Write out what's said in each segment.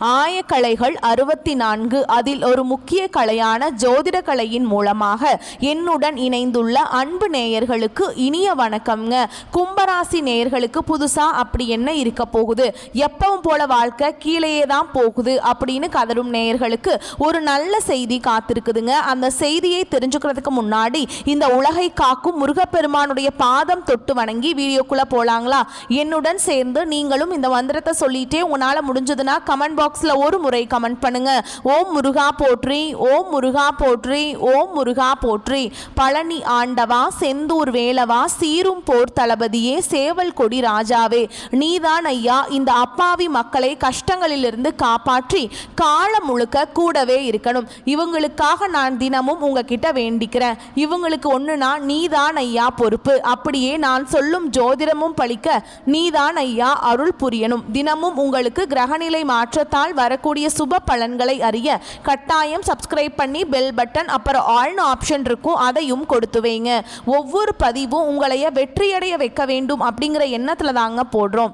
ஆயக்கலைகள் 64 அதில் ஒரு முக்கிய கலையான ஜோதிட கலையின் மூலமாக என்னுடன் இணைந்துள்ள அன்பு நேயர்களுக்கு இனிய வணக்கம்ங்க. கும்பராசி நேயர்களுக்கு புதுசா அப்படி என்ன இருக்க போகுது, எப்பவும் போல வாழ்க்கை கீழேயே தான் போகுது அப்படின்னு கதரும் நேயர்களுக்கு ஒரு நல்ல செய்தி காத்திருக்குதுங்க. அந்த செய்தியை தெரிஞ்சுக்கிறதுக்கு முன்னாடி இந்த உலகை காக்கும் முருகப்பெருமானுடைய பாதம் தொட்டு வணங்கி வீடியோக்குள்ள போலாங்களா? என்னுடன் சேர்ந்து நீங்களும் இந்த மந்திரத்தை சொல்லிட்டே உங்களால முடிஞ்சதுன்னா கமெண்ட் பாக்ஸ்ல ஒரு முறை கமெண்ட் பண்ணுங்க. ஓம் முருகா போற்றி, ஓம் முருகா போற்றி, ஓம் முருகா போற்றி. பழனி ஆண்டவா, செந்தூர் வேலவா, சீரும் போர் தளபதியே, சேவல் கொடி ராஜாவே, நீதான் ஐயா இந்த அப்பாவி மக்களை கஷ்டங்களிலிருந்து காப்பாற்றி காலம் முழுக்க கூடவே இருக்கணும். இவங்களுக்காக நான் தினமும் உங்ககிட்ட வேண்டிக்கிறேன். இவங்களுக்கு ஒண்ணுனா நீதான் ஐயா பொறுப்பு. அப்படியே நான் சொல்லும் ஜோதிடமும் பழிக்க நீதான் ஐயா அருள் புரியணும். தினமும் உங்களுக்கு கிரகநிலை மாற்றத்தால் வரக்கூடிய சுப பலன்களை அறிய கட்டாயம் சப்ஸ்கிரைப் பண்ணி பெல் பட்டன் அப்புறம் ஆல்னு ஆப்ஷன் இருக்கும், அதையும் கொடுத்து வைங்க. ஒவ்வொரு பதிவும் உங்களைய வெற்றியடைய வைக்க வேண்டும் அப்படிங்கிற எண்ணத்துல தாங்க போடுறோம்.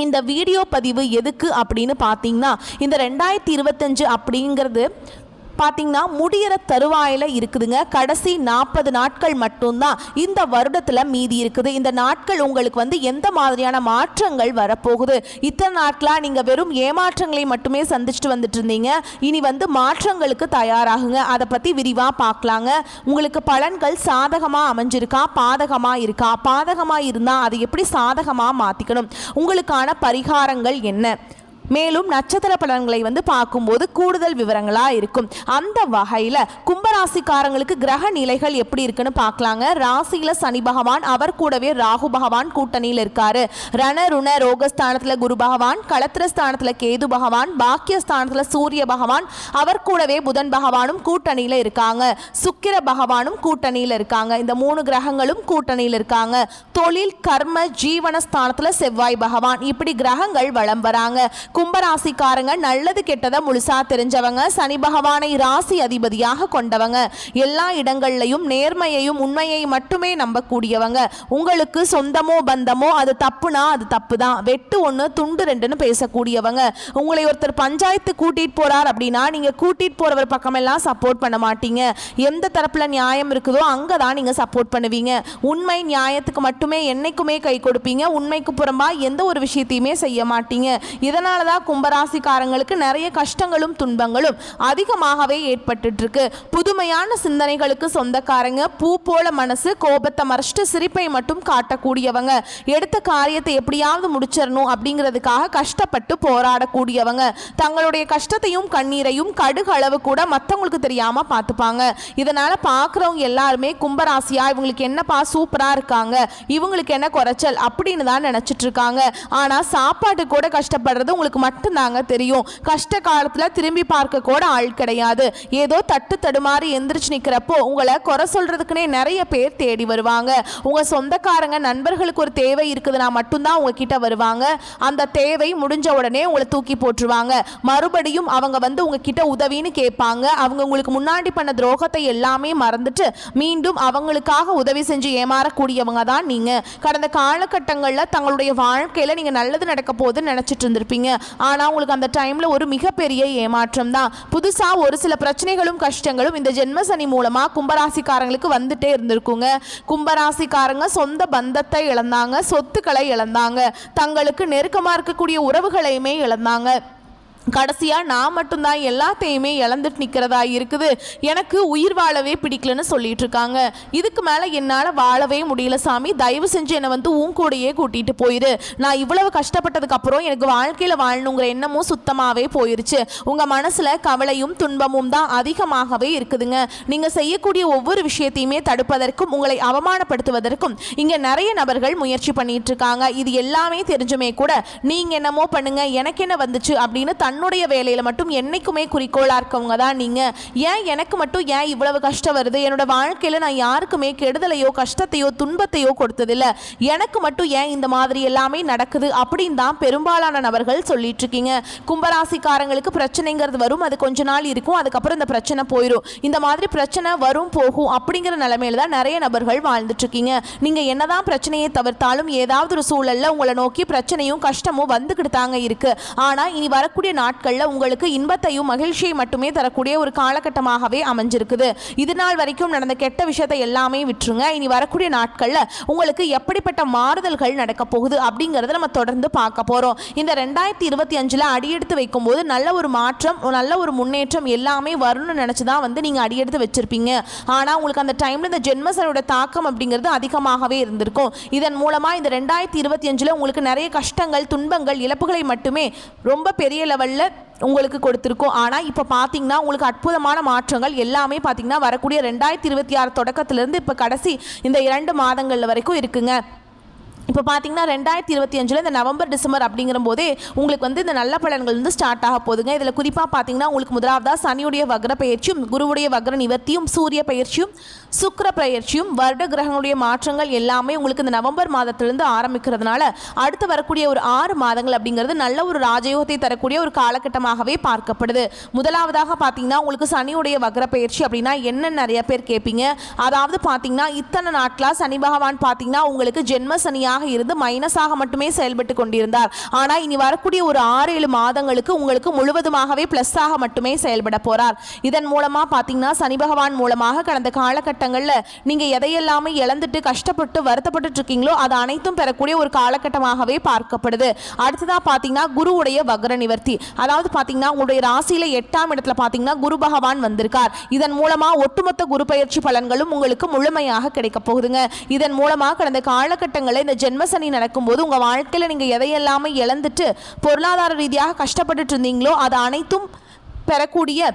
இந்த வீடியோ பதிவு எதுக்கு அப்படின்னு பார்த்தீங்கன்னா, இந்த 2025 அப்படிங்கிறது பார்த்தீங்கன்னா முடிகிற தருவாயில் இருக்குதுங்க. கடைசி 40 நாட்கள் மட்டும்தான் இந்த வருடத்தில் மீதி இருக்குது. இந்த நாட்கள் உங்களுக்கு எந்த மாதிரியான மாற்றங்கள் வரப்போகுது? இத்தனை நாட்களாக நீங்கள் வெறும் ஏமாற்றங்களை மட்டுமே சந்திச்சுட்டு வந்துட்டு இருந்தீங்க. இனி மாற்றங்களுக்கு தயாராகுங்க. அதை பற்றி விரிவாக பார்க்கலாங்க. உங்களுக்கு பலன்கள் சாதகமாக அமைஞ்சிருக்கா, பாதகமாக இருக்கா? பாதகமாக இருந்தால் அதை எப்படி சாதகமாக மாற்றிக்கணும்? உங்களுக்கான பரிகாரங்கள் என்ன? மேலும் நட்சத்திர பலன்களை பார்க்கும்போது கூடுதல் விவரங்களாக இருக்கும். அந்த வகையில் கும்பராசிக்காரங்களுக்கு கிரக நிலைகள் எப்படி இருக்குன்னு பார்க்கலாங்க. ராசியில் சனி பகவான், அவர் கூடவே ராகு பகவான் கூட்டணியில் இருக்காரு. ரண ருண ரோகஸ்தானத்தில் குரு பகவான், களத்திரஸ்தானத்தில் கேது பகவான், பாக்கியஸ்தானத்தில் சூரிய பகவான், அவர் கூடவே புதன் பகவானும் கூட்டணியில் இருக்காங்க. சுக்கிர பகவானும் கூட்டணியில் இருக்காங்க. இந்த 3 கிரகங்களும் கூட்டணியில் இருக்காங்க. தொழில் கர்ம ஜீவனஸ்தானத்தில் செவ்வாய் பகவான், இப்படி கிரகங்கள் வலம் வராங்க. கும்பராசிக்காரங்க நல்லது கெட்டதை முழுசா தெரிஞ்சவங்க, சனி பகவானை ராசி அதிபதியாக கொண்டவங்க, எல்லா இடங்கள்லையும் நேர்மையையும் உண்மையை மட்டுமே நம்பக்கூடியவங்க. உங்களுக்கு சொந்தமோ பந்தமோ அது தப்புனா அது தப்பு தான், வெட்டு 1 துண்டு 2ன்னு பேசக்கூடியவங்க. உங்களை ஒருத்தர் பஞ்சாயத்து கூட்டிட்டு போறார் அப்படின்னா நீங்க கூட்டிட்டு போறவர் பக்கமெல்லாம் சப்போர்ட் பண்ண மாட்டீங்க. எந்த தரப்புல நியாயம் இருக்குதோ அங்கதான் நீங்க சப்போர்ட் பண்ணுவீங்க. உண்மை நியாயத்துக்கு மட்டுமே என்னைக்குமே கை கொடுப்பீங்க. உண்மைக்கு புறம்பா எந்த ஒரு விஷயத்தையுமே செய்ய மாட்டீங்க. இதனால கும்பராசிக்காரங்களுக்கு நிறைய கஷ்டங்களும் துன்பங்களும் அதிகமாகவே ஏற்பட்டு இருக்கு. புதுமையான சிந்தனைகளுக்கு சொந்தக்காரங்க, பூ போல மனசு, கோபத்தை மறைச்சிட்டு சிரிப்பை மட்டும் காட்டக்கூடியவங்க, எடுத்த காரியத்தை எப்படியாவது முடிச்சிடணும் அப்படிங்கிறதுக்காக கஷ்டப்பட்டு போராடக்கூடியவங்க, தங்களுடைய கஷ்டத்தையும் கண்ணீரையும் கடுகு அளவு கூட மற்றவங்களுக்கு தெரியாம பார்த்துப்பாங்க. இதனால பார்க்குறவங்க எல்லாருமே கும்பராசியா இவங்களுக்கு என்னப்பா சூப்பரா இருக்காங்க, இவங்களுக்கு என்ன குறைச்சல் அப்படின்னு தான் நினைச்சிட்டு இருக்காங்க. ஆனா சாப்பாடு கூட கஷ்டப்படுறது உங்களுக்கு மட்டும்தாங்க தெரியும். கஷ்ட காலத்துல திரும்பி பார்க்க கூட ஆள் கிடையாது. ஏதோ தட்டு தடுமாறி எந்திரிச்சு நிக்கிறப்போ உங்களை குறை சொல்றதுக்குன்னே நிறைய பேர் தேடி வருவாங்க. உங்க சொந்தக்காரங்க நண்பர்களுக்கு ஒரு தேவை இருக்குதுன்னா மட்டும்தான் உங்ககிட்ட வருவாங்க. அந்த தேவை முடிஞ்ச உடனே உங்களை தூக்கி போட்டுருவாங்க. மறுபடியும் அவங்க உங்ககிட்ட உதவின்னு கேட்பாங்க. அவங்க உங்களுக்கு முன்னாடி பண்ண துரோகத்தை எல்லாமே மறந்துட்டு மீண்டும் அவங்களுக்காக உதவி செஞ்சு ஏமாறக்கூடியவங்க தான் நீங்க. கடந்த காலகட்டங்களில் தங்களுடைய வாழ்க்கையில நீங்க நல்லது நடக்க போகுதுன்னு நினைச்சிட்டு இருந்திருப்பீங்க. ஆனா உங்களுக்கு அந்த டைம்ல ஒரு மிகப்பெரிய ஏமாற்றம் தான். புதுசா ஒரு சில பிரச்சனைகளும் கஷ்டங்களும் இந்த ஜென்ம சனி மூலமா கும்பராசிக்காரங்களுக்கு வந்துட்டே இருந்திருக்குங்க. கும்பராசிக்காரங்க சொந்த பந்தத்தை இழந்தாங்க, சொத்துக்களை இழந்தாங்க, தங்களுக்கு நெருக்கமா இருக்கக்கூடிய உறவுகளையுமே இழந்தாங்க. கடைசியா நான் மட்டும்தான் எல்லாத்தையுமே இழந்துட்டு நிற்கிறதா இருக்குது, எனக்கு உயிர் வாழவே பிடிக்கலன்னு சொல்லிட்டு இருக்காங்க. இதுக்கு மேலே என்னால் வாழவே முடியல சாமி, தயவு செஞ்சு என்னை உன் கூடையே கூட்டிகிட்டு போயிரு. நான் இவ்வளவு கஷ்டப்பட்டதுக்கு அப்புறம் எனக்கு வாழ்க்கையில் வாழணுங்கிற எண்ணமும் சுத்தமாகவே போயிருச்சு. உங்கள் மனசில் கவலையும் துன்பமும் தான் அதிகமாகவே இருக்குதுங்க. நீங்கள் செய்யக்கூடிய ஒவ்வொரு விஷயத்தையுமே தடுப்பதற்கும் உங்களை அவமானப்படுத்துவதற்கும் இங்கே நிறைய நபர்கள் முயற்சி பண்ணிட்டு இருக்காங்க. இது எல்லாமே தெரிஞ்சுமே கூட நீங்கள் என்னமோ பண்ணுங்க, எனக்கு என்ன வந்துச்சு அப்படின்னு தன்னுடைய வேலையில மட்டும் என்னைக்குமே குறிக்கோளா இருக்கவங்க தான் நீங்க. ஏன் எனக்கு மட்டும் ஏன் இவ்வளவு கஷ்டம் வருது, என்னோட வாழ்க்கையில நான் யாருக்குமே கெடுதலையோ கஷ்டத்தையோ துன்பத்தையோ கொடுத்ததில்ல, எனக்கு மட்டும் ஏன் இந்த மாதிரி எல்லாமே நடக்குது அப்படின்னு தான் பெரும்பாலான நபர்கள் சொல்லிட்டு இருக்கீங்க. கும்பராசிக்காரங்களுக்கு பிரச்சனைங்கிறது வரும், அது கொஞ்ச நாள் இருக்கும், அதுக்கப்புறம் இந்த பிரச்சனை போயிடும். இந்த மாதிரி பிரச்சனை வரும் போகும் அப்படிங்கிற நிலைமையில தான் நிறைய நபர்கள் வாழ்ந்துட்டு இருக்கீங்க. நீங்க என்னதான் பிரச்சனையை தவிர்த்தாலும் ஏதாவது ஒரு சூழல்ல உங்களை நோக்கி பிரச்சனையும் கஷ்டமும் வந்துக்கிட்டு தாங்க இருக்கு. ஆனா இனி வரக்கூடிய நாட்களில் உங்களுக்கு இன்பத்தையும் மகிழ்ச்சியை மட்டுமே தரக்கூடிய ஒரு காலகட்டமாகவே அமைஞ்சிருக்குது. இது நாள் வரைக்கும் நடந்த கெட்ட விஷயத்தை எல்லாமே விட்டுருங்க. இனி வரக்கூடிய நாட்களில் உங்களுக்கு எப்படிப்பட்ட மாறுதல்கள் நடக்க போகுது அப்படிங்கிறத நம்ம தொடர்ந்து பார்க்க போகிறோம். இந்த 2025 அடியெடுத்து வைக்கும்போது நல்ல ஒரு மாற்றம், நல்ல ஒரு முன்னேற்றம் எல்லாமே வரும்னு நினச்சி தான் நீங்கள் அடியெடுத்து வச்சிருப்பீங்க. ஆனால் உங்களுக்கு அந்த டைமில் இந்த ஜென்மசனியோட தாக்கம் அப்படிங்கிறது அதிகமாகவே இருந்திருக்கும். இதன் மூலமாக இந்த 2025 உங்களுக்கு நிறைய கஷ்டங்கள், துன்பங்கள், இழப்புகளை மட்டுமே ரொம்ப பெரிய லெவலில் உங்களுக்கு கொடுத்துருக்கோம். ஆனால் இப்போ பார்த்தீங்கன்னா உங்களுக்கு அற்புதமான மாற்றங்கள் எல்லாமே பார்த்தீங்கன்னா வரக்கூடிய 2026 தொடக்கத்திலிருந்து இப்போ கடைசி இந்த 2 மாதங்கள் வரைக்கும் இருக்குங்க. இப்போ பார்த்தீங்கன்னா 2025 இந்த நவம்பர் டிசம்பர் அப்படிங்கிற போதே உங்களுக்கு இந்த நல்ல பலன்கள் ஸ்டார்ட் ஆக போகுதுங்க. இதில் குறிப்பாக பார்த்தீங்கன்னா உங்களுக்கு முதலாவதாக சனியுடைய வக்ர பயிற்சியும், குருவுடைய வக்ர நிவர்த்தியும், சூரிய பயிற்சியும், சுக்கிர பயிற்சியும், வருட கிரகங்களுடைய மாற்றங்கள் எல்லாமே உங்களுக்கு இந்த நவம்பர் மாதத்திலிருந்து ஆரம்பிக்கிறதுனால அடுத்து வரக்கூடிய ஒரு 6 மாதங்கள் அப்படிங்கிறது நல்ல ஒரு ராஜயோகத்தை தரக்கூடிய ஒரு காலகட்டமாகவே பார்க்கப்படுது. முதலாவதாக பார்த்தீங்கன்னா உங்களுக்கு சனியுடைய வக்ர பயிற்சி அப்படின்னா என்ன நிறைய பேர் கேட்பீங்க. அதாவது பார்த்தீங்கன்னா இத்தனை நாட்களாக சனி பகவான் பார்த்தீங்கன்னா உங்களுக்கு ஜென்ம சனியாக இருந்து மைனஸாக மட்டுமே செயல்பட்டு கொண்டிருந்தார். ஆனால் இனி வரக்கூடிய ஒரு 6-7 மாதங்களுக்கு உங்களுக்கு முழுவதுமாகவே பிளஸ்ஸாக மட்டுமே செயல்பட போறார். இதன் மூலமா பார்த்தீங்கன்னா சனி பகவான் மூலமாக கடந்த காலகட்டங்களில் நீங்க எதையெல்லாமே இழந்துட்டு கஷ்டப்பட்டு வருத்தப்பட்டு இருக்கீங்களோ அது அனைத்தும் பெறக்கூடிய ஒரு காலகட்டமாகவே பார்க்கப்படுது. அடுத்ததா பார்த்தீங்கன்னா குருவுடைய வக்ர நிவர்த்தி, அதாவது பார்த்தீங்கன்னா உங்களுடைய ராசியில 8ஆம் இடத்துல பார்த்தீங்கன்னா குரு பகவான் வந்திருக்கார். இதன் மூலமா ஒட்டுமொத்த குரு பயிற்சி பலன்களும் உங்களுக்கு முழுமையாக கிடைக்க போகுதுங்க. இதன் மூலமா கடந்த காலகட்டங்களில் இந்த ஜென்மசனி நடக்கும்போது உங்கள் வாழ்க்கையில் நீங்கள் எதையெல்லாமே இழந்துட்டு பொருளாதார ரீதியாக கஷ்டப்பட்டுட்டு இருந்தீங்களோ அது அனைத்தும் பெறக்கூடிய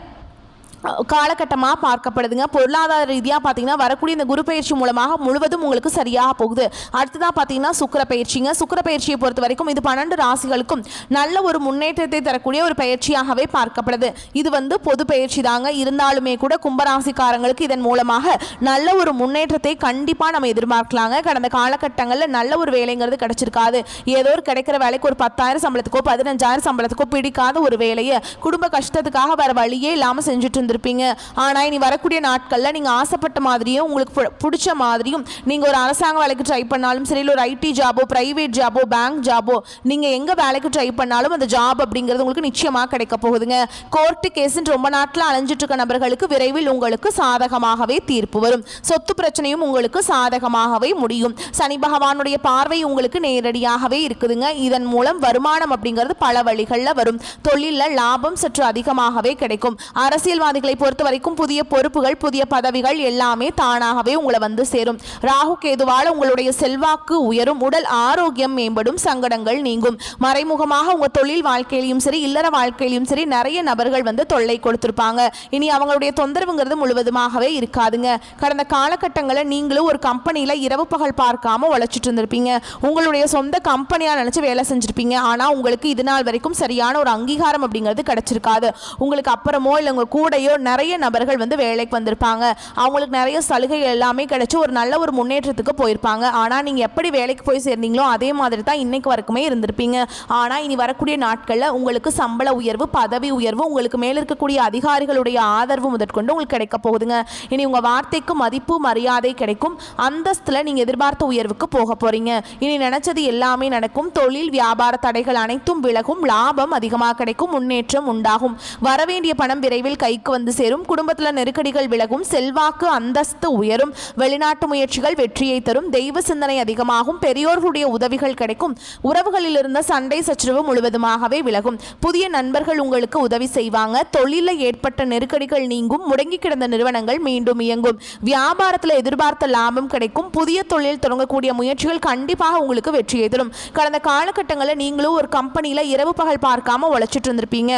காலகட்டமாக பார்க்கப்படுதுங்க. பொருளாதார ரீதியாக பார்த்தீங்கன்னா வரக்கூடிய இந்த குரு பயிற்சி மூலமாக முழுவதும் உங்களுக்கு சரியாக போகுது. அடுத்ததாக பார்த்தீங்கன்னா சுக்கிர பயிற்சிங்க. சுக்கிர பயிற்சியை பொறுத்த வரைக்கும் இது 12 ராசிகளுக்கும் நல்ல ஒரு முன்னேற்றத்தை தரக்கூடிய ஒரு பயிற்சியாகவே பார்க்கப்படுது. இது பொது பயிற்சி தாங்க. இருந்தாலுமே கூட கும்பராசிக்காரங்களுக்கு இதன் மூலமாக நல்ல ஒரு முன்னேற்றத்தை கண்டிப்பாக நம்ம எதிர்பார்க்கலாங்க. கடந்த காலகட்டங்களில் நல்ல ஒரு வேலைங்கிறது கிடைச்சிருக்காது. ஏதோ ஒரு கிடைக்கிற வேலைக்கு ஒரு 10,000 சம்பளத்துக்கோ 15,000 சம்பளத்துக்கோ பிடிக்காத ஒரு வேலையை குடும்ப கஷ்டத்துக்காக வேற வழியே இல்லாமல் செஞ்சுட்டு இருப்பீங்க. ஆனால் இனி வரக்கூடிய நாட்களில் நீங்கள் ஆசைப்பட்ட மாதிரியும் உங்களுக்கு பிடிச்ச மாதிரியும் நீங்கள் ஒரு அரசாங்க வேலைக்கு ட்ரை பண்ணாலும் சரி, இல்லை ஒரு ஐடி ஜாபோ, பிரைவேட் ஜாபோ, பேங்க் ஜாபோ, நீங்கள் எங்கே வேலைக்கு ட்ரை பண்ணாலும் அந்த ஜாப் அப்படிங்கிறது உங்களுக்கு நிச்சயமாக கிடைக்க போகுதுங்க. கோர்ட்டு கேஸுன்னு ரொம்ப நாட்டில் அலைஞ்சிட்டு இருக்க நபர்களுக்கு விரைவில் உங்களுக்கு சாதகமாகவே தீர்ப்பு வரும். சொத்து பிரச்சனையும் உங்களுக்கு சாதகமாகவே முடியும். சனி பகவானுடைய பார்வை உங்களுக்கு நேரடியாகவே இருக்குதுங்க. இதன் மூலம் வருமானம் அப்படிங்கிறது பல வழிகளில் வரும். தொழிலில் லாபம் சற்று அதிகமாகவே கிடைக்கும். அரசியல்வாதி பொறுத்த வரைக்கும் புதிய பொறுப்புகள், புதிய பதவிகள் எல்லாமே தானாகவே உங்களை சேரும். ராகு கேதுவால உங்களுடைய செல்வாக்கு உயரும், உடல் ஆரோக்கியம் மேம்படும், சங்கடங்கள் நீங்கும். மறைமுகமாக உங்க தொழில் வாழ்க்கையிலும் சரி, இல்லற வாழ்க்கையிலும் சரி நிறைய நபர்கள் தொல்லை கொடுத்திருப்பாங்க. இனி அவங்களுடைய தொந்தரவுங்கிறது முழுவதுமாகவே இருக்காதுங்க. கடந்த காலகட்டங்களில் நீங்களும் ஒரு கம்பெனியில இரவு பகல் பார்க்காம உழைச்சிட்டு இருந்திருப்பீங்க. உங்களுடைய சொந்த கம்பெனியா நினைச்சு வேலை செஞ்சிருப்பீங்க. ஆனா உங்களுக்கு இது நாள் வரைக்கும் சரியான ஒரு அங்கீகாரம் அப்படிங்கிறது கிடைச்சிருக்காது. உங்களுக்கு அப்புறமோ இல்லை உங்க கூடையோ நிறைய நபர்கள் வேலைக்கு வந்திருப்பாங்க. அவங்களுக்கு நிறைய சலுகை எல்லாமே கிடைச்சு ஒரு நல்ல ஒரு முன்னேற்றத்துக்கு போயிருப்பாங்க. ஆனால் நீங்கள் எப்படி வேலைக்கு போய் சேர்ந்தீங்களோ அதே மாதிரி தான் இன்னைக்கு வரைக்குமே இருந்திருப்பீங்க. ஆனால் இனி வரக்கூடிய நாட்களில் உங்களுக்கு சம்பள உயர்வு, பதவி உயர்வு, உங்களுக்கு மேலே இருக்கக்கூடிய அதிகாரிகளுடைய ஆதரவு முதற்கொண்டு உங்களுக்கு கிடைக்க போகுதுங்க. இனி உங்கள் வார்த்தைக்கு மதிப்பு, மரியாதை கிடைக்கும். அந்தஸ்தில் நீங்கள் எதிர்பார்த்த உயர்வுக்கு போக போறீங்க. இனி நினைச்சது எல்லாமே நடக்கும். தொழில் வியாபார தடைகள் அனைத்தும் விலகும். லாபம் அதிகமாக கிடைக்கும். முன்னேற்றம் உண்டாகும். வரவேண்டிய பணம் விரைவில் கைக்கு சேரும். குடும்பத்தில் நெருக்கடிகள் விலகும். செல்வாக்கு அந்தஸ்து உயரும். வெளிநாட்டு முயற்சிகள் வெற்றியை தரும். தெய்வ சிந்தனை அதிகமாகும். பெரியோர்களுடைய உதவிகள் கிடைக்கும். உறவுகளில் இருந்த சண்டை சச்சரவு முழுவதுமாகவே விலகும். புதிய நண்பர்கள் உங்களுக்கு உதவி செய்வாங்க. தொழிலில் ஏற்பட்ட நெருக்கடிகள் நீங்கும். முடங்கி கிடந்த நிறுவனங்கள் மீண்டும் இயங்கும். வியாபாரத்தில் எதிர்பார்த்த லாபம் கிடைக்கும். புதிய தொழில் தொடங்கக்கூடிய முயற்சிகள் கண்டிப்பாக உங்களுக்கு வெற்றியை தரும். கடந்த காலகட்டங்களில் நீங்களும் ஒரு கம்பெனியில் இரவு பகல் பார்க்காம உழைச்சிட்டு இருந்திருப்பீங்க.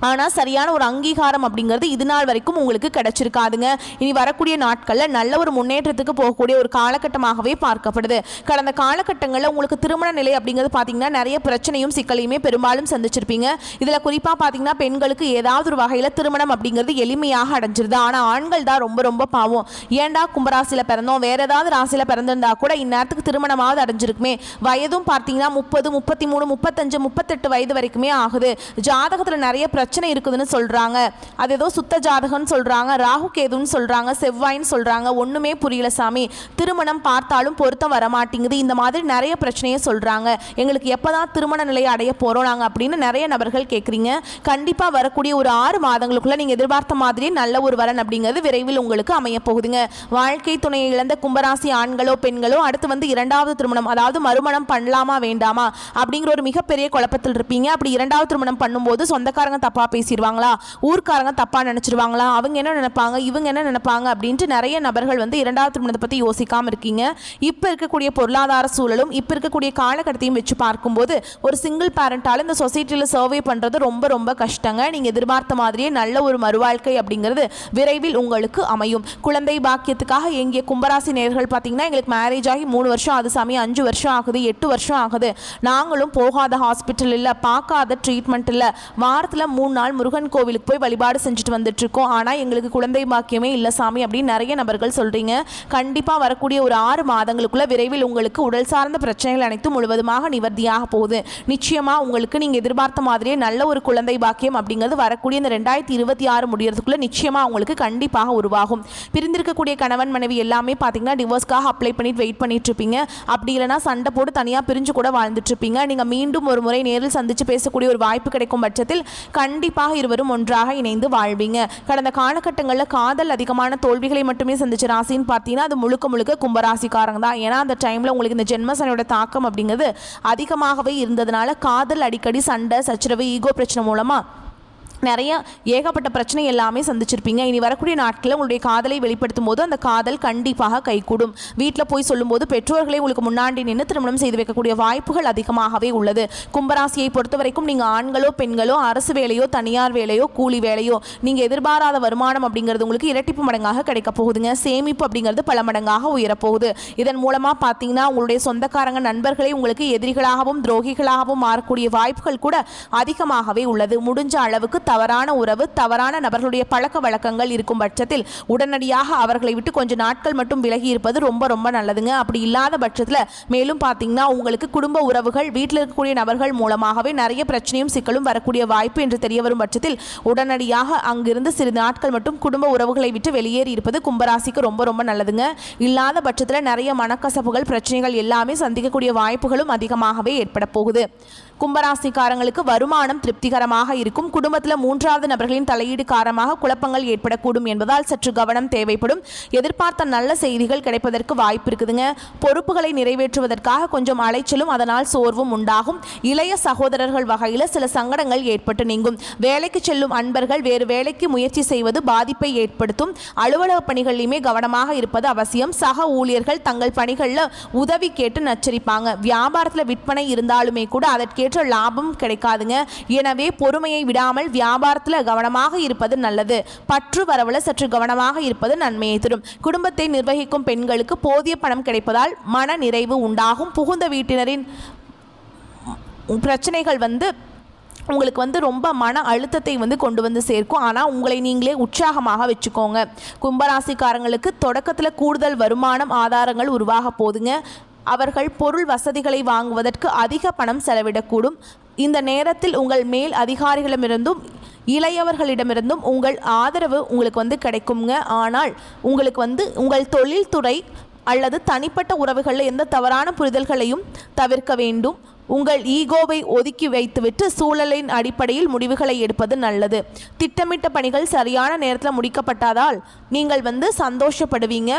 ஆனால் சரியான ஒரு அங்கீகாரம் அப்படிங்கிறது இது நாள் வரைக்கும் உங்களுக்கு கிடைச்சிருக்காதுங்க. இனி வரக்கூடிய நாட்களில் நல்ல ஒரு முன்னேற்றத்துக்கு போகக்கூடிய ஒரு காலகட்டமாகவே பார்க்கப்படுது. கடந்த காலகட்டங்களில் உங்களுக்கு திருமண நிலை அப்படிங்கிறது பார்த்தீங்கன்னா நிறைய பிரச்சனையும் சிக்கலையுமே பெரும்பாலும் சந்திச்சிருப்பீங்க. இதில் குறிப்பாக பார்த்தீங்கன்னா பெண்களுக்கு ஏதாவது ஒரு வகையில் திருமணம் அப்படிங்கிறது எளிமையாக அடைஞ்சிருது. ஆனால் ஆண்கள் தான் ரொம்ப ரொம்ப பாவம். ஏண்டா கும்பராசியில் பிறந்தோம், வேற ஏதாவது ராசியில் பிறந்திருந்தா கூட இந்நேரத்துக்கு திருமணமாவது அடைஞ்சிருக்குமே. வயதும் பார்த்தீங்கன்னா 30, 33, 35, 38 வயது வரைக்குமே ஆகுது. ஜாதகத்தில் நிறைய பிரச்சனை இருக்குதுன்னு சொல்கிறாங்க. அது ஏதோ சுத்த ஜாதகம்னு சொல்கிறாங்க, ராகு கேதுன்னு சொல்கிறாங்க, செவ்வாயின்னு சொல்கிறாங்க. ஒன்றுமே புரியல சாமி, திருமணம் பார்த்தாலும் பொருத்தம் வரமாட்டேங்குது, இந்த மாதிரி நிறைய பிரச்சனையை சொல்கிறாங்க. எங்களுக்கு எப்போ தான் திருமண நிலையை அடைய போகிறோம் நாங்கள் அப்படின்னு நிறைய நபர்கள் கேட்குறீங்க. கண்டிப்பாக வரக்கூடிய ஒரு 6 மாதங்களுக்குள்ளே நீங்கள் எதிர்பார்த்த மாதிரியே நல்ல ஒரு வரன் அப்படிங்கிறது விரைவில் உங்களுக்கு அமைய போகுதுங்க. வாழ்க்கை துணையை இழந்த கும்பராசி ஆண்களோ பெண்களோ அடுத்து வந்து 2வது திருமணம், அதாவது மறுமணம் பண்ணலாமா வேண்டாமா அப்படிங்கிற ஒரு மிகப்பெரிய குழப்பத்தில் இருப்பீங்க. அப்படி 2வது திருமணம் பண்ணும்போது சொந்தக்காரங்க தப்பாக பேசிடுவாங்களா, ஊர்க்காரங்க தப்பாக நினச்சிருவாங்களா, அவங்க என்ன நினைப்பாங்க, இவங்க என்ன நினைப்பாங்க அப்படின்ட்டு நிறைய நபர்கள் வந்து 2வது திருமணத்தை பற்றி யோசிக்காமல் இருக்கீங்க. இப்போ இருக்கக்கூடிய பொருளாதார சூழலும் இப்போ இருக்கக்கூடிய காலகட்டத்தையும் வச்சு பார்க்கும்போது ஒரு சிங்கிள் பேரண்டால் இந்த சொசைட்டியில் சர்வே பண்ணுறது ரொம்ப ரொம்ப கஷ்டங்க. நீங்கள் எதிர்பார்த்த மாதிரியே நல்ல ஒரு மறுவாழ்க்கை அப்படிங்கிறது விரைவில் உங்களுக்கு அமையும். குழந்தை பாக்கியத்துக்காக எங்கிய கும்பராசி நேயர்கள் பார்த்தீங்கன்னா, எங்களுக்கு மேரேஜ் ஆகி 3 வருஷம் ஆகுது சாமி, 5 வருஷம் ஆகுது, 8 வருஷம் ஆகுது, நாங்களும் போகாத ஹாஸ்பிட்டல் இல்லை, பார்க்காத ட்ரீட்மெண்ட் இல்லை, வாரத்தில் 3 நாள் முருகன் கோவிலுக்கு போய் வழிபாடு செஞ்சுட்டு வந்துட்டு இருக்கோம், ஆனால் எங்களுக்கு குழந்தை பாக்கியமே இல்லை சாமி அப்படின்னு நிறைய நபர்கள் சொல்கிறீங்க. கண்டிப்பாக வரக்கூடிய ஒரு 6 மாதங்களுக்குள்ள விரைவில் உங்களுக்கு உடல் சார்ந்த பிரச்சனைகள் அனைத்தும் முழுவதுமாக நிவர்த்தியாக போகுது. நிச்சயமாக உங்களுக்கு நீங்கள் எதிர்பார்த்த மாதிரியே நல்ல ஒரு குழந்தை பாக்கியம் அப்படிங்கிறது வரக்கூடிய இந்த 2026 முடியறதுக்குள்ள நிச்சயமாக உங்களுக்கு கண்டிப்பாக உருவாகும். பிரிந்திருக்கக்கூடிய கணவன் மனைவி எல்லாமே பார்த்தீங்கன்னா டிவோர்ஸ்க்காக அப்ளை பண்ணிட்டு வெயிட் பண்ணிட்டு இருப்பீங்க. அப்படி இல்லைனா சண்டை போட்டு தனியாக பிரிஞ்சு கூட வாழ்ந்துட்டு இருப்பீங்க. நீங்கள் மீண்டும் ஒரு முறை நேரில் சந்தித்து பேசக்கூடிய ஒரு வாய்ப்பு கிடைக்கும் பட்சத்தில் கண்டிப்பாக இருவரும் ஒன்றாக இணைந்து வாழ்வீங்க. கடந்த காலகட்டங்களில் காதல் அதிகமான தோல்விகளை மட்டுமே சந்திச்ச ராசின்னு பார்த்தீங்கன்னா அது முழுக்க முழுக்க கும்பராசிக்காரங்க தான். ஏன்னா அந்த டைமில் உங்களுக்கு இந்த ஜென்மசனியோட தாக்கம் அப்படிங்கிறது அதிகமாகவே இருந்ததுனால காதல் அடிக்கடி சண்டை சச்சரவு ஈகோ பிரச்சனை மூலமாக நிறைய ஏகப்பட்ட பிரச்சனை எல்லாமே சந்திச்சிருப்பீங்க. இனி வரக்கூடிய நாட்களில் உங்களுடைய காதலை வெளிப்படுத்தும் போது அந்த காதல் கண்டிப்பாக கைகூடும். வீட்டில் போய் சொல்லும்போது பெற்றோர்களை உங்களுக்கு முன்னாடி நின்று திருமணம் செய்து வைக்கக்கூடிய வாய்ப்புகள் அதிகமாகவே உள்ளது. கும்பராசியை பொறுத்த வரைக்கும் நீங்கள் ஆண்களோ பெண்களோ அரசு வேலையோ தனியார் வேலையோ கூலி வேலையோ நீங்கள் எதிர்பாராத வருமானம் அப்படிங்கிறது உங்களுக்கு இரட்டிப்பு மடங்காக கிடைக்க போகுதுங்க. சேமிப்பு அப்படிங்கிறது பல மடங்காக உயரப்போகுது. இதன் மூலமாக பார்த்தீங்கன்னா உங்களுடைய சொந்தக்காரங்க நண்பர்களை உங்களுக்கு எதிரிகளாகவும் துரோகிகளாகவும் மாறக்கூடிய வாய்ப்புகள் கூட அதிகமாகவே உள்ளது. முடிஞ்ச அளவுக்கு தவறான உறவு தவறான நபர்களுடைய பழக்க வழக்கங்கள் இருக்கும் பட்சத்தில் உடனடியாக அவர்களை விட்டு கொஞ்சம் நாட்கள் மட்டும் விலகி இருப்பது ரொம்ப ரொம்ப நல்லதுங்க. அப்படி இல்லாத பட்சத்தில் மேலும் பார்த்தீங்கன்னா உங்களுக்கு குடும்ப உறவுகள் வீட்டில் இருக்கக்கூடிய நபர்கள் மூலமாகவே நிறைய பிரச்சனையும் சிக்கலும் வரக்கூடிய வாய்ப்பு என்று தெரிய வரும் பட்சத்தில் உடனடியாக அங்கிருந்து சிறிது நாட்கள் மட்டும் குடும்ப உறவுகளை விட்டு வெளியேறி இருப்பது கும்பராசிக்கு ரொம்ப ரொம்ப நல்லதுங்க. இல்லாத பட்சத்தில் நிறைய மனக்கசப்புகள் பிரச்சனைகள் எல்லாமே சந்திக்கக்கூடிய வாய்ப்புகளும் அதிகமாகவே ஏற்பட போகுது. கும்பராசிக்காரங்களுக்கு வருமானம் திருப்திகரமாக இருக்கும். குடும்பத்தில் 3வது நபர்களின் தலையீடு காரணமாக குழப்பங்கள் ஏற்படக்கூடும் என்பதால் சற்று கவனம் தேவைப்படும். எதிர்பார்த்த நல்ல செய்திகள் கிடைப்பதற்கு வாய்ப்பு இருக்குதுங்க. பொறுப்புகளை நிறைவேற்றுவதற்காக கொஞ்சம் அலைச்சலும் அதனால் சோர்வும் உண்டாகும். இளைய சகோதரர்கள் வகையில் சில சங்கடங்கள் ஏற்பட்டு நீங்கும். வேலைக்கு செல்லும் அன்பர்கள் வேறு வேலைக்கு முயற்சி செய்வது பாதிப்பை ஏற்படுத்தும். அலுவலக பணிகளிலுமே கவனமாக இருப்பது அவசியம். சக ஊழியர்கள் தங்கள் பணிகளில் உதவி கேட்டு நச்சரிப்பாங்க. வியாபாரத்தில் விற்பனை இருந்தாலுமே கூட அதற்கேற்ற லாபம் கிடைக்காதுங்க. எனவே பொறுமையை விடாமல் வியாபாரத்தில் கவனமாக இருப்பது நல்லது. பற்று வரவுல சற்று கவனமாக இருப்பது நன்மையை தரும். குடும்பத்தை நிர்வகிக்கும் பெண்களுக்கு போதிய பணம் கிடைப்பதால் மன நிறைவு உண்டாகும். புகுந்த வீட்டினரின் பிரச்சனைகள் உங்களுக்கு ரொம்ப மன அழுத்தத்தை கொண்டு வந்து சேர்க்கும். ஆனால் உங்களை நீங்களே உற்சாகமாக வச்சுக்கோங்க. கும்பராசிக்காரங்களுக்கு தொடக்கத்தில் கூடுதல் வருமானம் ஆதாரங்கள் உருவாக போதுங்க. அவர்கள் பொருள் வசதிகளை வாங்குவதற்கு அதிக பணம் செலவிடக்கூடும். இந்த நேரத்தில் உங்கள் மேல் அதிகாரிகளிடமிருந்தும் இளையவர்களிடமிருந்தும் உங்கள் ஆதரவு உங்களுக்கு கிடைக்குங்க. ஆனால் உங்களுக்கு உங்கள் தொழில்துறை அல்லது தனிப்பட்ட உறவுகளில் எந்த தவறான புரிதல்களையும் தவிர்க்க வேண்டும். உங்கள் ஈகோவை ஒதுக்கி வைத்துவிட்டு சூழலின் அடிப்படையில் முடிவுகளை எடுப்பது நல்லது. திட்டமிட்ட பணிகள் சரியான நேரத்தில் முடிக்கப்பட்டதால் நீங்கள் சந்தோஷப்படுவீங்க,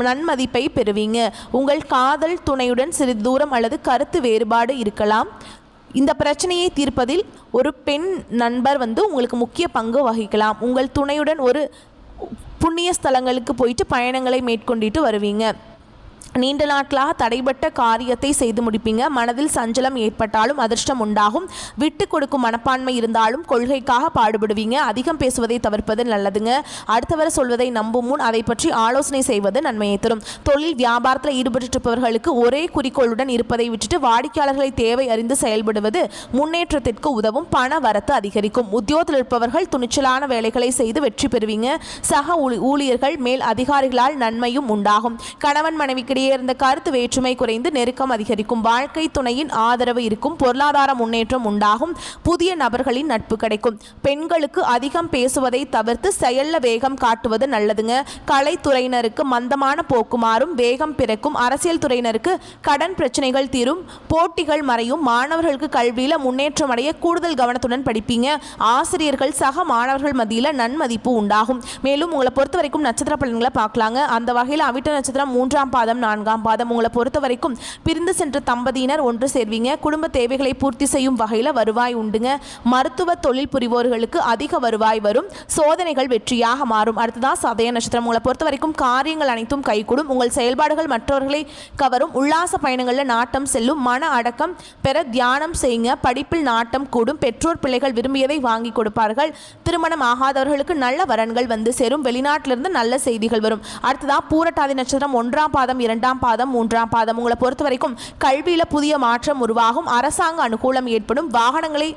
நன்மதிப்பை பெறுவீங்க. உங்கள் காதல் துணையுடன் சிறிது தூரம் அல்லது கருத்து வேறுபாடு இருக்கலாம். இந்த பிரச்சனையை தீர்ப்பதில் ஒரு பெண் நண்பர் உங்களுக்கு முக்கிய பங்கு வகிக்கலாம். உங்கள் துணையுடன் ஒரு புண்ணிய ஸ்தலங்களுக்கு போயிட்டு பயணங்களை மேற்கொண்டிட்டு வருவீங்க. நீண்ட நாட்களாக தடைபட்ட காரியத்தை செய்து முடிப்பீங்க. மனதில் சஞ்சலம் ஏற்பட்டாலும் அதிர்ஷ்டம் உண்டாகும். விட்டு கொடுக்கும் மனப்பான்மை இருந்தாலும் கொள்கைக்காக பாடுபடுவீங்க. அதிகம் பேசுவதை தவிர்ப்பது நல்லதுங்க. அடுத்தவர் சொல்வதை நம்பும் முன் அதை பற்றி ஆலோசனை செய்வது நன்மையை தரும். தொழில் வியாபாரத்தில் ஈடுபட்டு இருப்பவர்களுக்கு ஒரே குறிக்கோளுடன் இருப்பதை விட்டுட்டு வாடிக்கையாளர்களை தேவை அறிந்து செயல்படுவது முன்னேற்றத்திற்கு உதவும். பண வரத்து அதிகரிக்கும். உத்தியோகத்தில் இருப்பவர்கள் துணிச்சலான வேலைகளை செய்து வெற்றி பெறுவீங்க. சக ஊழியர்கள் மேல் அதிகாரிகளால் நன்மையும் உண்டாகும். கணவன் மனைவிக்கிடையே இடையே இருந்த கருத்து வேற்றுமை குறைந்து நெருக்கம் அதிகரிக்கும். வாழ்க்கை துணையின் ஆதரவு இருக்கும். பொருளாதார முன்னேற்றம் உண்டாகும். புதிய நபர்களின் நட்பு கிடைக்கும். பெண்களுக்கு அதிகம் பேசுவதை தவிர்த்து செயல்ல வேகம் காட்டுவது நல்லதுங்க. கலைத்துறையினருக்கு மந்தமான போக்கு மாறும். வேகம் பிறக்கும். அரசியல் துறையினருக்கு கடன் பிரச்சனைகள் தீரும். போட்டிகள் மறையும். மாணவர்களுக்கு கல்வியில முன்னேற்றம் அடைய கூடுதல் கவனத்துடன் படிப்பீங்க. ஆசிரியர்கள் சக மாணவர்கள் மத்தியில் நன்மதிப்பு உண்டாகும். மேலும் உங்களை பொறுத்த வரைக்கும் நட்சத்திர பலன்களை பார்க்கலாங்க. அந்த வகையில் அவிட்ட நட்சத்திரம் 3ஆம் பாதம் 4ஆம் பாதம். உங்களை பொறுத்த வரைக்கும் பிரிந்து சென்ற தம்பதியினர் ஒன்று சேர்வீங்க. குடும்ப தேவைகளை பூர்த்தி செய்யும் வகையில் வருவாய் உண்டுங்க. மருத்துவ தொழில் புரிவோர்களுக்கு அதிக வருவாய் வரும். சோதனைகள் வெற்றியாக மாறும். அடுத்ததான் சதய நட்சத்திரம். உங்களை பொறுத்த வரைக்கும் காரியங்கள் அனைத்தும் கைகூடும். உங்கள் செயல்பாடுகள் மற்றவர்களை கவரும். உல்லாச பயணங்களில் நாட்டம் செல்லும். மன அடக்கம் பெற தியானம் செய்யுங்க. படிப்பில் நாட்டம் கூடும். பெற்றோர் பிள்ளைகள் விரும்பியதை வாங்கி கொடுப்பார்கள். திருமணம் ஆகாதவர்களுக்கு நல்ல வரன்கள் வந்து சேரும். வெளிநாட்டிலிருந்து நல்ல செய்திகள் வரும். அடுத்ததா பூரட்டாதி நட்சத்திரம் 1ஆம் பாதம் 2ஆம் பாதம் 3ஆம் பாதம். உங்களை பொறுத்த வரைக்கும் கல்வியில் புதிய மாற்றம் உருவாகும். அரசாங்க அனுகூலம் ஏற்படும். வாகனங்களை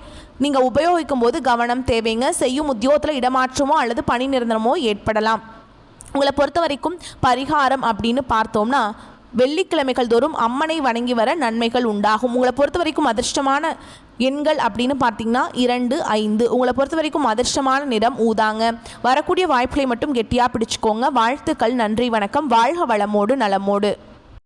நீங்கள் உபயோகிக்கும் போது கவனம் தேவைங்க. செய்யும் உத்தியோகத்தில் இடமாற்றமோ அல்லது பணி நிரந்தரமோ ஏற்படலாம். உங்களை பொறுத்த வரைக்கும் பரிகாரம் அப்படின்னு பார்த்தோம்னா வெள்ளிக்கிழமைகள் தோறும் அம்மனை வணங்கி வர நன்மைகள் உண்டாகும். உங்களை பொறுத்த வரைக்கும் அதிர்ஷ்டமான எண்கள் அப்படின்னு பார்த்தீங்கன்னா 2, 5. உங்களை பொறுத்த வரைக்கும் அதிர்ஷ்டமான நிறம் ஊதாங்க. வரக்கூடிய வாய்ப்புகளை மட்டும் கெட்டியாக பிடிச்சிக்கோங்க. வாழ்த்துக்கள். நன்றி, வணக்கம். வாழ்க வளமோடு நலமோடு.